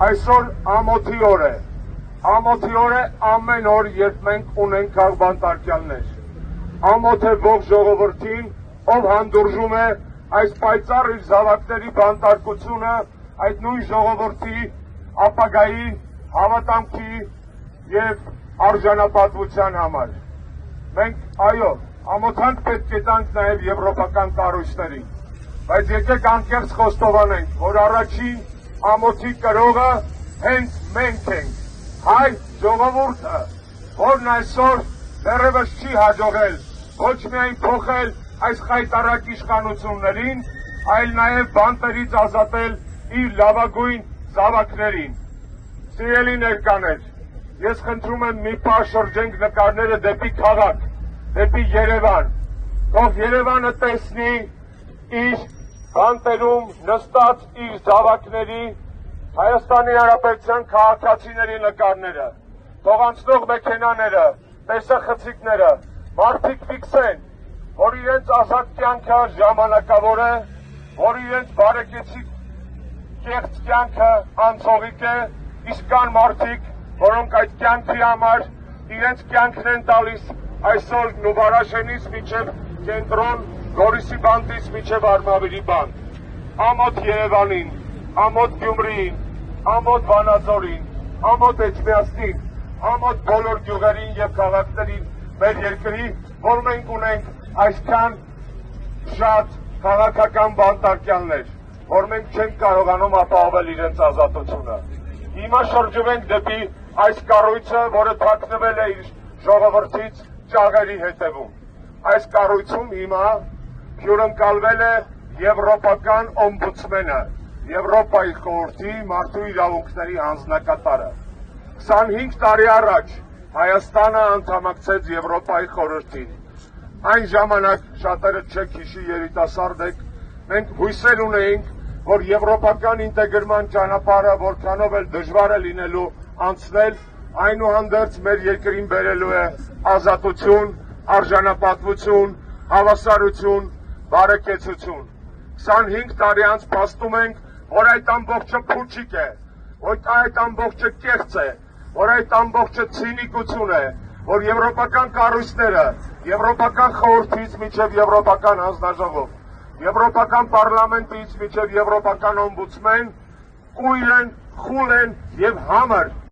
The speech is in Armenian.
Այսօր ամոթի օր է։ Ամոթի օր է ամեն օր, երբ մենք ունենք բանտարկյալներ։ Ամոթ է ողջ ժողովրդին, ով հանդուրժում է այս պայծառ իր զավակների բանտարկությունը, այդ նույն ժողովրդի ապագայի, հավատամքի եւ արժանապատվության համար։ Մենք այո, ամոթանք պետք է տանք նաեւ եվրոպական կառույցներին, բայց եկեք անկեղծ խոստովանենք, որ առաջին ամոթի կրողը հենց մենք ենք, հայ ժողովուրդը, որն այսօր դեռևս չի հաջողել ոչ միայն փոխել այս խայտառակ իշխանություններին, այլ նաև բանտերից ազատել իր լավագույն զավակներին։ Սիրելի ներկաներ, ես խնդրում եմ մի պահ շրջենք նկարները դեպի քաղաք, դեպի Երևան, թող Երևանը տեսնի իր բանտերում նստած իր զավակների, Հայաստանի Հանրապետության քաղաքացիների նկարները, թող անցնող մեքենաները, տեսախցիկները, մարդիկ ֆիքսեն, որ իրենց ազատ կյանքը ժամանակավոր է, որ իրենց բարեկեցիկ կեղծ կյանքը անցողիկ է, իսկ կան մարդիկ, որոնք այդ կյանքի համար իրենց կյանքն են տալիս այսօր Նուբարաշենից մինչև կենտրոն, Գորիսի բանտից մինչև Արմավիրի բանտ։ Ամոթ Երևանին, ամոթ Գյումրիին, ամոթ Վանաձորին, ամոթ Էջմիածնին, ամոթ բոլոր գյուղերին եւ քաղաքներին մեր երկրի, որ մենք ունենք այսքան շատ քաղաքական բանտարկյալներ, որ մենք չենք կարողանում ապահովել իրենց ազատությունը։ Հիմա շրջվենք դեպի այս կառույցը, որը թաքնվել է իր ժողովրդից ճաղերի հետևում։ Այս կառույցում հիմա հյուրընկալվել է եվրոպական օմբուդսմենը, Եվրոպայի խորհրդի մարդու իրավունքների հանձնակատարը։ 25 տարի առաջ Հայաստանը անդամակցեց Եվրոպայի խորհրդին։ Այն ժամանակ շատերը չեք հիշի, երիտասարդ եք, մենք հույսեր ունեինք, որ եվրոպական ինտեգրման ճանապարհը որքանով էլ դժվար է լինելու անցնել, այնուհանդերձ մեր երկրին բերելու է ազատություն, արժանապատվություն, հավասարություն, բարեկեցություն։ 25 տարի անց փաստում ենք, որ այդ ամբողջը փուչիկ է, որ այդ ամբողջը կեղծ է, որ այդ ամբողջը ցինիկություն է, որ եվրոպական կառույցները, եվրոպական խորհրդից մինչև եվրոպական հանձնաժողով, եվրոպական պարլամենտից մինչև եվրոպական օմբուդսմեն կույր են, խուլ են եւ համր